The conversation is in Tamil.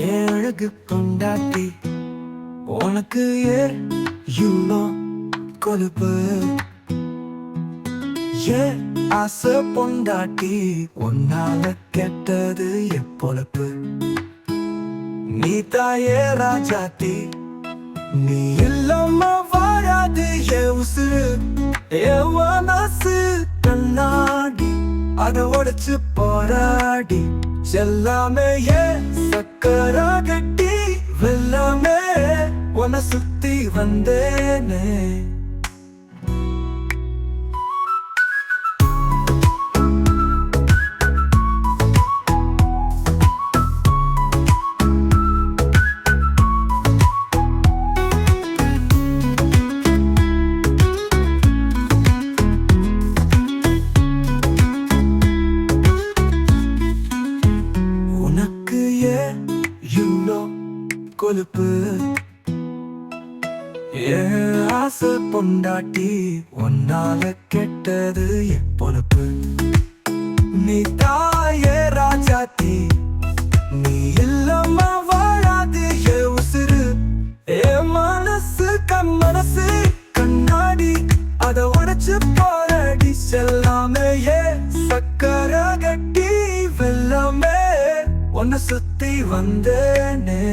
ஏழகு கொண்டாட்டி உனக்கு இவ்வளோ கொழுப்பு. ஆசை பொண்டாட்டி உன்னால கெட்டது எப்பொழப்பு. நீ தாயே ராஜாத்தி, நீ இல்லாம வாழாது என் உசுறு. என் மனசு கண்ணாடி, அதை உடைச்சு போராடி எல்லாமே சக்கரா கட்டி வெல்லாமே உன்னை சுத்தி வந்தேனே. கொழுப்பு ஆசை பொண்டாட்டி உன்னால கெட்டது எப்பொழுப்பு. நீ தாயே ராஜாத்தி, நீ இல்லாம வாழாது என் உசுறு. என் மனசு மனசு கண்ணாடி, அதை உடைச்சு போராடி செல்லாமே சக்கர கட்டி வெல்லாமே உன்னை சுத்தி வந்தேனே.